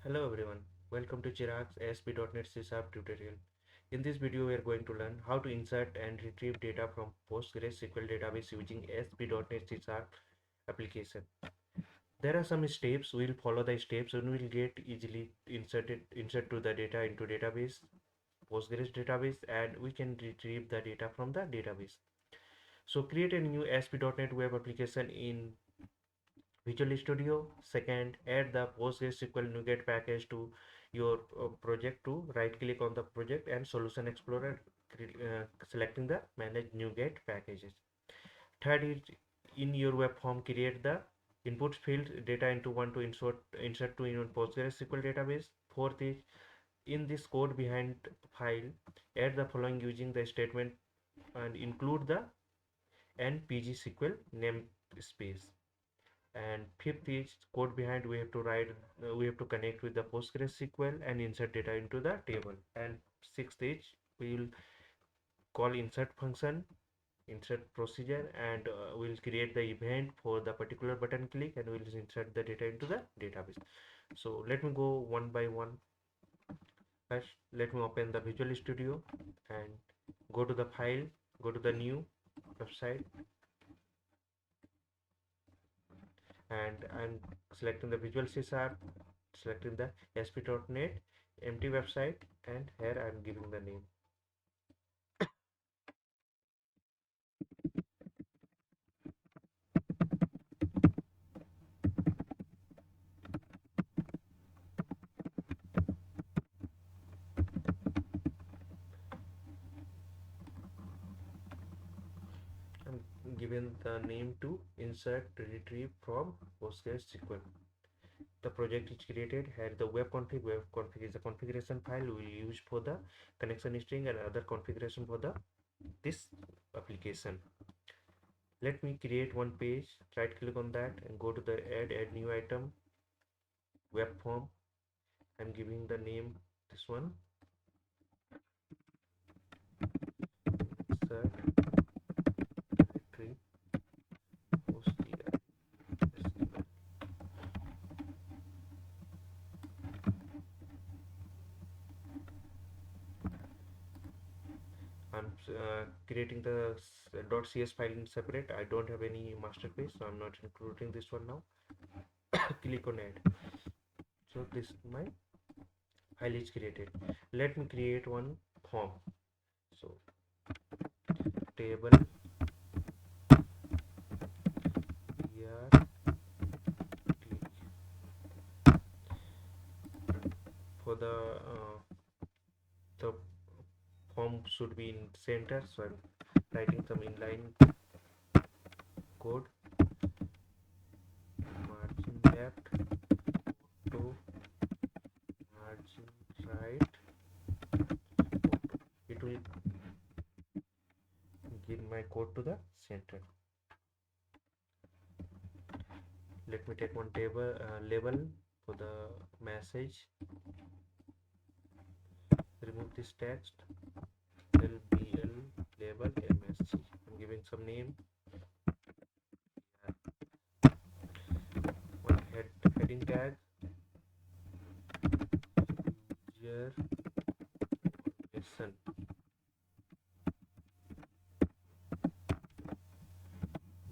Hello everyone, welcome to Chirag's ASP.NET C# tutorial. In this video, we are going to learn how to insert and retrieve data from PostgreSQL database using ASP.NET C# application. There are some steps. We'll follow the steps and we'll get easily insert to the data into database, Postgres database, and we can retrieve the data from the database. So create a new ASP.NET web application in Visual Studio. Second, add the PostgreSQL NuGet package to your project. To right click on the project and Solution Explorer, selecting the Manage NuGet packages. Third is, in your web form, create the input field data into one to insert to your PostgreSQL database. Fourth is, in this code behind file, add the following using the statement and include the Npgsql namespace. And fifth is, code behind, we have to write, we have to connect with the PostgreSQL and insert data into the table. And sixth is, we will call insert function, insert procedure, and we'll create the event for the particular button click and we'll insert the data into the database. So let me go one by one. First, let me open the Visual Studio and go to the file, go to the new website, and I'm selecting the Visual C#, selecting the ASP.NET empty website, and here I'm giving the name. I'm given the name to insert retrieve from PostgreSQL. The project is created. Here the web config is a configuration file we will use for the connection string and other configuration for the this application. Let me create one page. Right click on that and go to the add new item, web form. I'm giving the name this one, insert retrieve PostgreSQL. I'm creating the .cs file in separate. I don't have any master page, so I'm not including this one now. Click on add. So this my file is created. Let me create one form. So table here click for the form should be in center, so I'm writing some inline code, margin left to margin right. It will give my code to the center. Let me take one table label for the message. Remove this text, lbl label msg. I'm giving some name, one heading tag, user listen.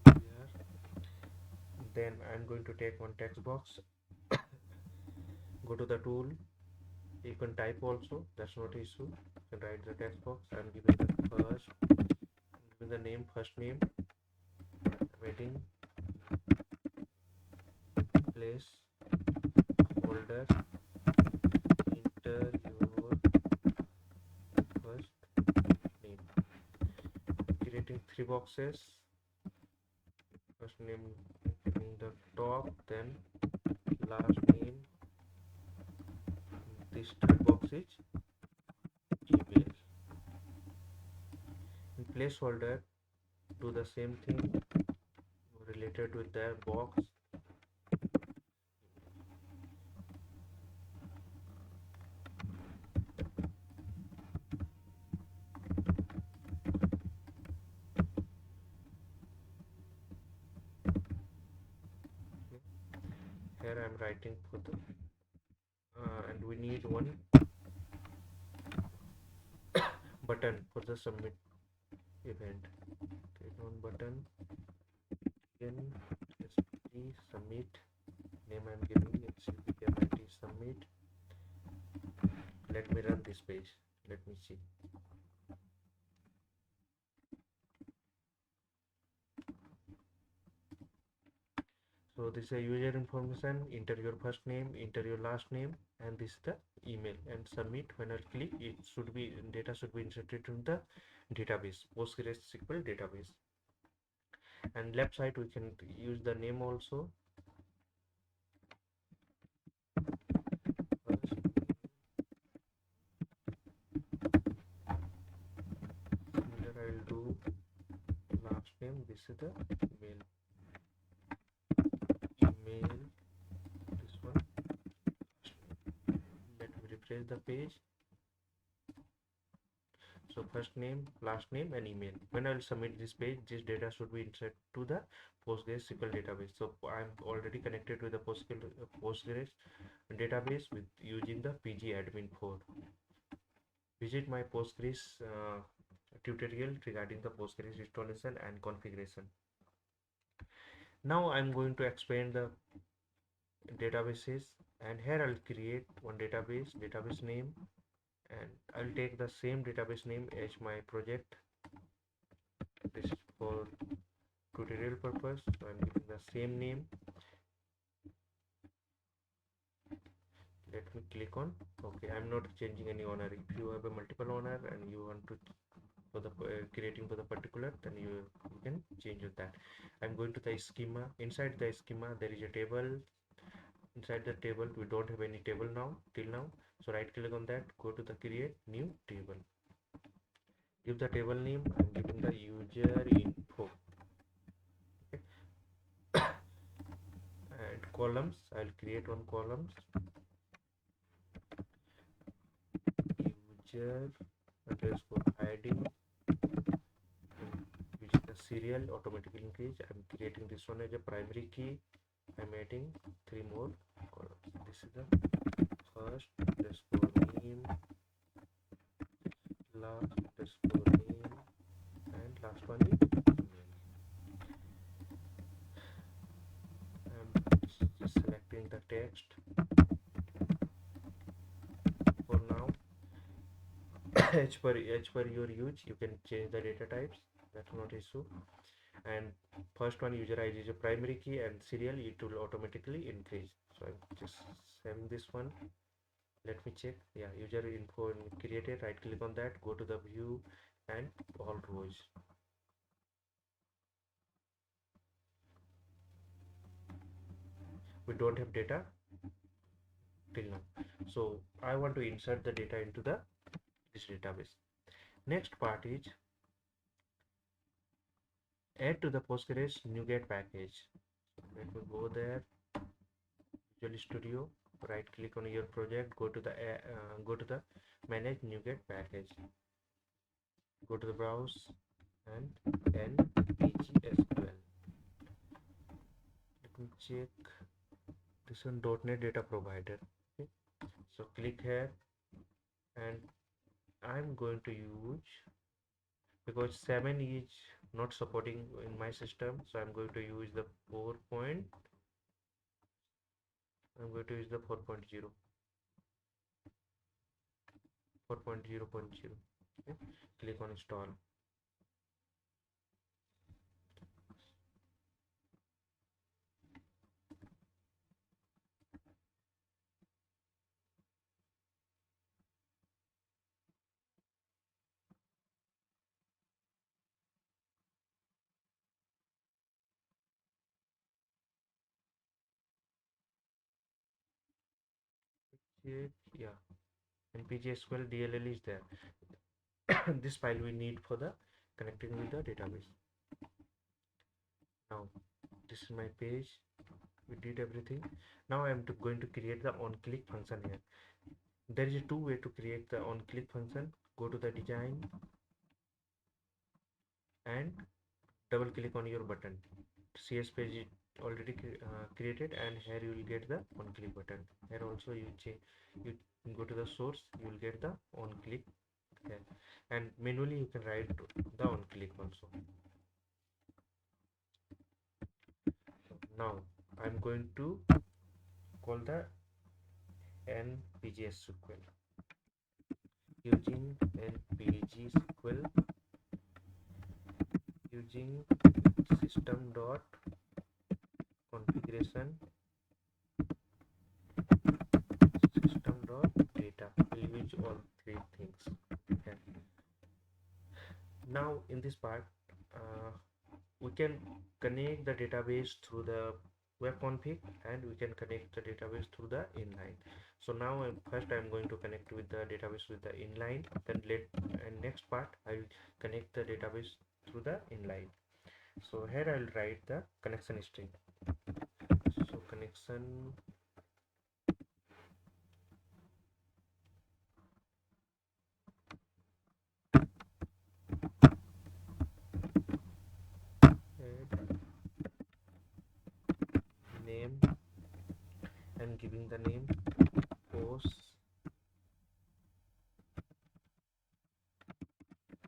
Here. Then I'm going to take one text box. Go to the tool. You can type also, that's not issue. You can write the text box. I'm giving the name, first name, wedding, place, folder, enter your first name. Creating three boxes. First name in the top, then last name. This third box is email. In placeholder, do the same thing related with their box. Here I am writing for the and we need one button for the submit event. Click on button, again sp submit, name I'm giving it cpmit submit. Let me run this page, let me see. So this is a user information, enter your first name, enter your last name, and this is the email, and submit. When I click, it should be, data should be inserted in the database, PostgreSQL database. And left side we can use the name also. First, similar I will do last name. This is the email, this one. Let me refresh the page. So first name, last name, and email. When I will submit this page, this data should be inserted to the PostgreSQL database. So I'm already connected with the Postgres database with using the pgadmin4. Visit my Postgres tutorial regarding the Postgres installation and configuration. Now I'm going to expand the databases, and here I'll create one database name, and I'll take the same database name as my project. This is for tutorial purpose, so I'm giving the same name. Let me click on okay. I'm not changing any owner. If you have a multiple owner and you want to for the creating for the particular, then you can change that. I'm going to the schema. Inside the schema there is a table. Inside the table we don't have any table now till now, so right click on that, go to the create new table, give the table name. I'm giving the user info. Okay. And columns, I'll create one columns, user underscore id, which is the serial automatically increase. I'm creating this one as a primary key. I'm adding 3 more columns. This is the first underscore name, last underscore name, and last one is email. I'm just selecting the text for now. as per your use, you can change the data types, that's not issue. And first one, user ID is a primary key, and serial it will automatically increase. So I'm just saving this one. Let me check. Yeah, user info created. Right click on that, go to the view and all rows. We don't have data till now, so I want to insert the data into this database. Next part is add to the Postgres NuGet package. Let me go there, Visual Studio, right click on your project, go to the manage NuGet package, go to the browse and Npgsql. Let me check this one, .NET data provider. Okay, so click here, and I'm going to use, because 7 is not supporting in my system, so I'm going to use the 4.0. I'm going to use the 4.0. 4.0.0. Okay. Click on install. Yeah, Npgsql DLL is there. This file we need for the connecting with the database. Now this is my page, we did everything. Now I'm going to create the on click function here. There is a two way to create the on click function. Go to the design and double click on your button. CS page already created, and here you will get the on click button. Here also you go to the source, you will get the on click here, and manually you can write the on click also. So now I'm going to call the Npgsql using Npgsql using system dot configuration system dot data. We'll use all three things here. Now in this part we can connect the database through the web config, and we can connect the database through the inline. So now first I'm going to connect with the database with the inline, then next part I'll connect the database through the inline. So here I'll write the connection string. So connection name, I'm giving the name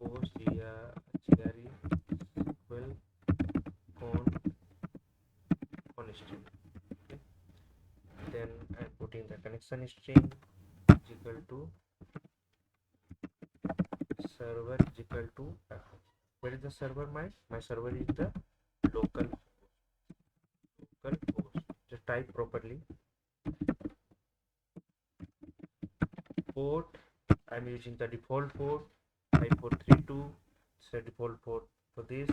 PostgreSQL con string. Okay. Then I'm putting the connection string is equal to server is equal to where is the server? My server is the local host. Just type properly. Port, I'm using the default port 5432. It's a default port for this.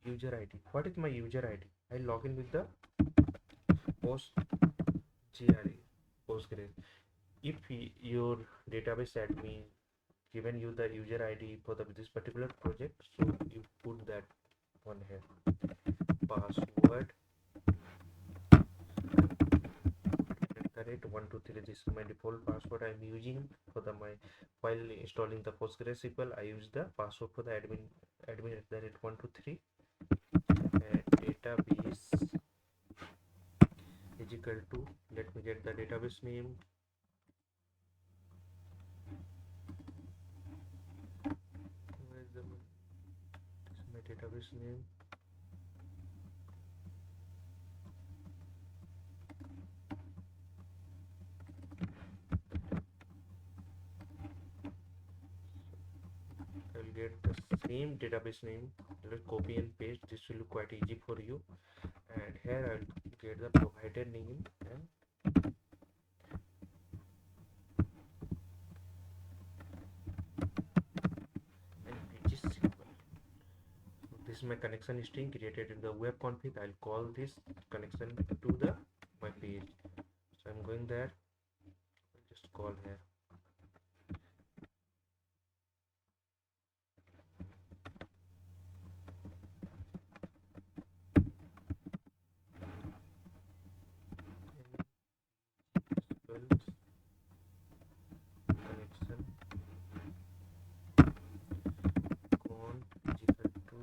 User ID. What is my user ID? I log in with the Postgres. If your database admin given you the user ID for this particular project, so you put that one here. Password @123. This is my default password I'm using for while installing the PostgreSQL. I use the password for the admin @123, and database is equal to, let me get the database name. Where is my database name? I will get the same database name. Let's copy and paste. This will be quite easy for you. And here I will get the provider name and Npgsql. This is my connection string created in the web config. I'll call this connection to the my page. So I'm going there. I'll just call here. Connection con is equal to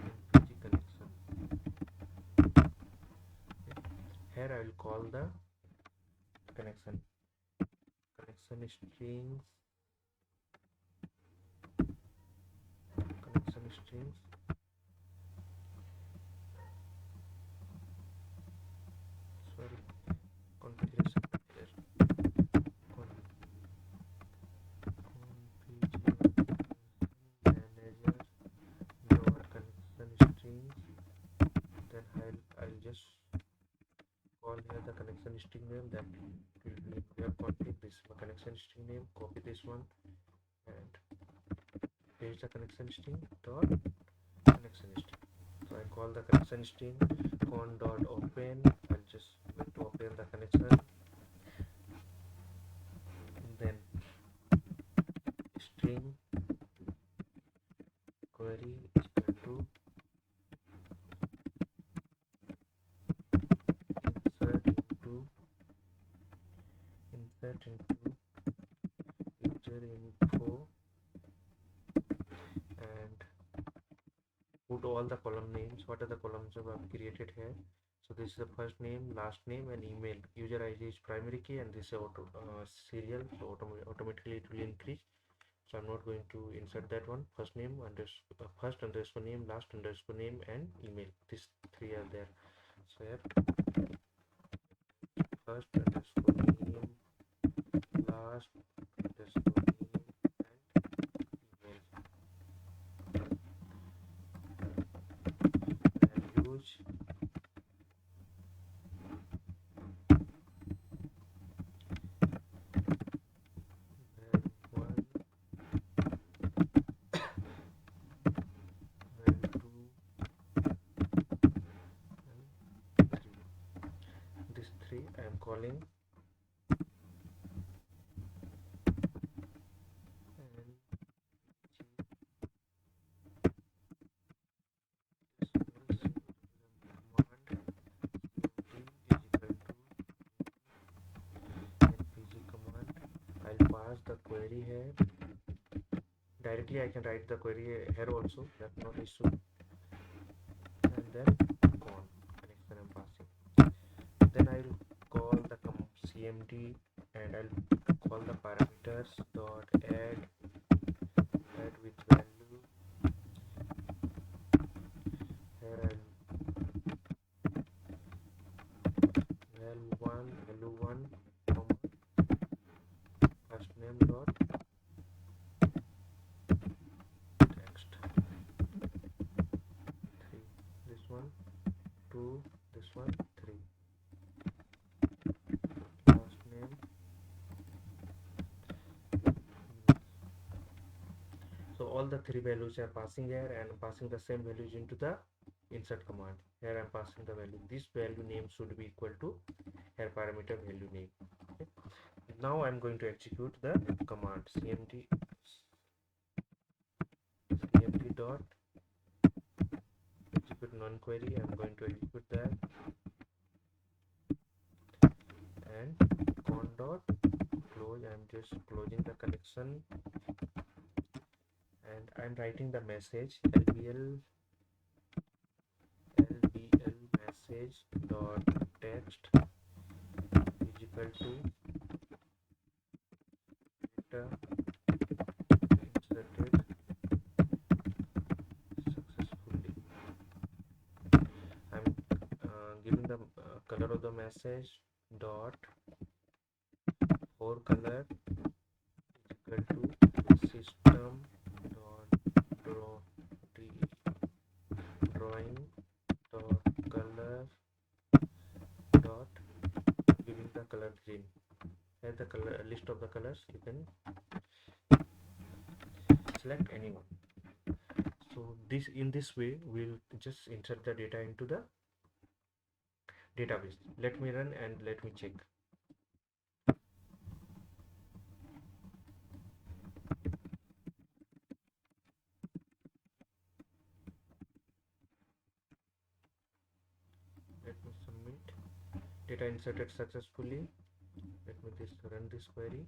npg connection. Here I will call the connection strings sorry, configuration manager connection strings. Then I'll just call here the connection string name that will be web config. This is my connection string name. Copy this one and paste the connection string dot connection string. So I call the connection string con dot open. I'll just going to open the connection. Then string query is equal to insert into user info all the column names. What are the columns I've created here? So this is the first name, last name, and email. User ID is primary key, and this is serial, so automatically it will increase. So I'm not going to insert that one. First name first underscore name, last underscore name, and email. These three are there. So here, first underscore name, last underscore name, and email. Values. Then one, then two, and three. These three I am calling, and this is command npg command. I'll pass the query here. Directly I can write the query here also, that's not issue. And then con connection I'm passing. Then I'll call the cmd, and I'll call the parameters dot add with value. Here I'll val1 comma first name dot text 3, this one 2, this one 3, last name. So all the three values are passing here, and passing the same values into the insert command. Here I'm passing the value. This value name should be equal to here parameter value name. Okay. Now I'm going to execute the command cmd dot execute non-query. I'm going to execute that, and con dot close. I'm just closing the connection, and I'm writing the message lbl message dot text is equal to data inserted successfully. I'm giving the color of the message dot for color is equal to system dot drawing dot color dot giving the color green. Here the color list of the colors, you can select any one. So this, in this way we'll just insert the data into the database. Let me run and let me check. Let me submit. Data inserted successfully. Let me run this query.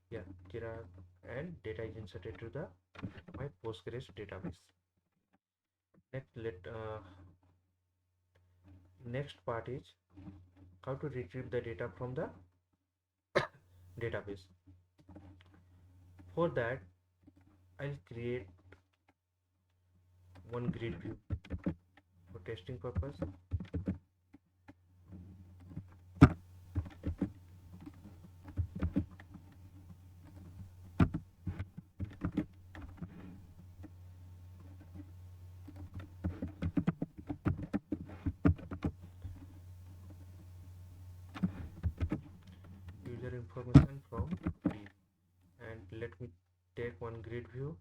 Yeah, Chirag, and data is inserted to the my Postgres database. Next part is how to retrieve the data from the database. For that, I'll create one grid view for testing purpose. User information from grid, and let me take one grid view.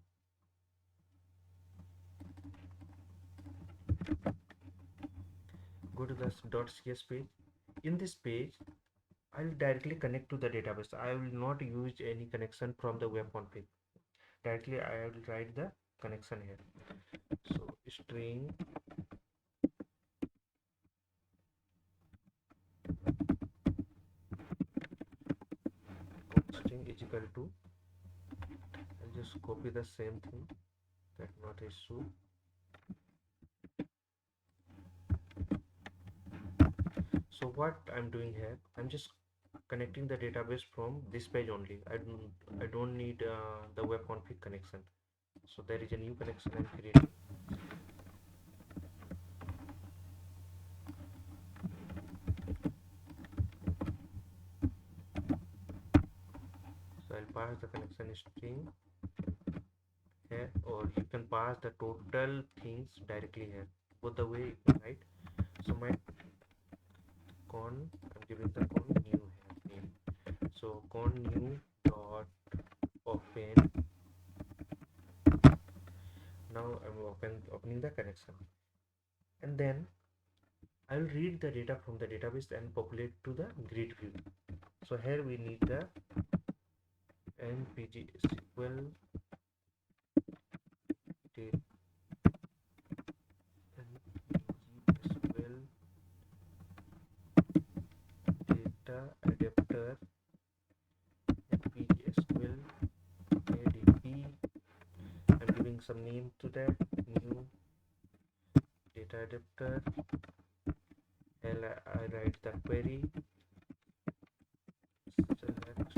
Go to the .cs page. In this page, I will directly connect to the database. I will not use any connection from the web config. Directly I will write the connection here. So string is equal to, I'll just copy the same thing, that not issue, So what I'm doing here, I'm just connecting the database from this page only. I don't need the web config connection. So there is a new connection I'm creating. So I'll pass the connection string here, or you can pass the total things directly here. Both the way, right? So my I'm giving the con new here name. So con new dot open. Now I'm opening the connection, and then I'll read the data from the database and populate to the grid view. So here we need the npgsql data, npgsql data adapter, npgsql adp. I'm giving some name to that new data adapter. I write the query select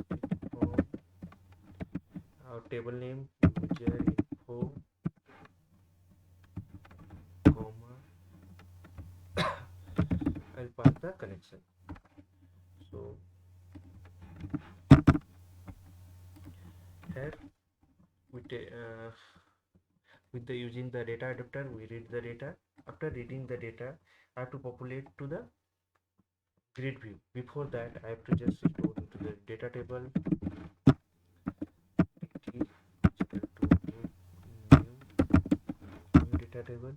from our table name user info comma I'll pass the connection. So here with the using the data adapter, we read the data. After reading the data, I have to populate to the grid view. Before that, I have to just store into the data table t equal to new data table.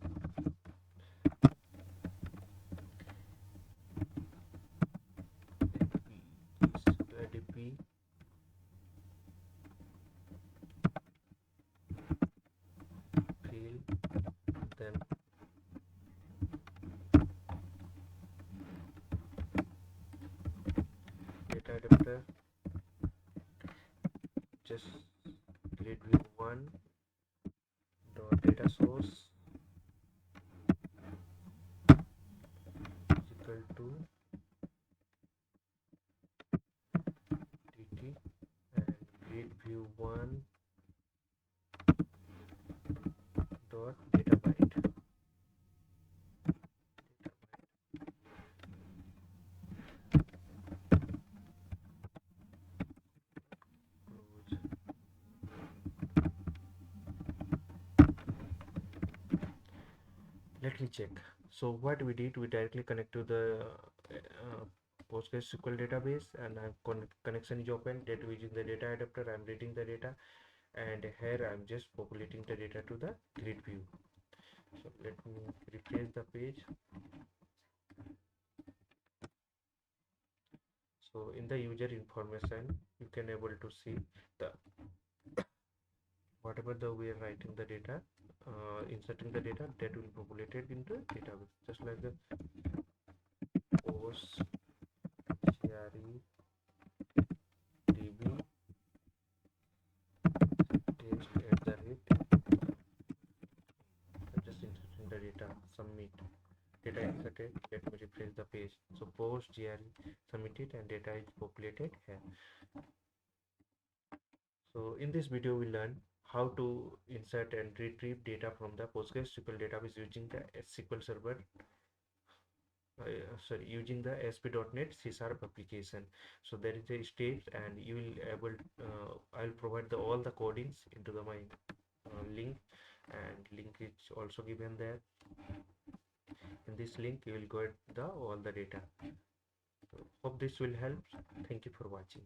adp field, then data adapter, just grid view 1 dot data source is equal to dt, and grid view 1 dot data byte. Close. Let me check. So what we did, we directly connect to the PostgreSQL database, and connection is open. That using the data adapter, I'm reading the data, and here I'm just populating the data to the grid view. So let me refresh the page. So in the user information, you can able to see the whatever the we are writing the data, inserting the data, that will be populated into database, just like the post CRE db test at the rate. I'm just inserting the data, submit. Data inserted. Let me refresh the page. So post GRE submitted and data is populated here. So in this video we learn how to insert and retrieve data from the PostgreSQL database using the SQL Server, using the ASP.NET C# application. So there is a stage, and you will able I'll provide all the codings into my link, and link is also given there. In this link you will get all the data. So hope this will help. Thank you for watching.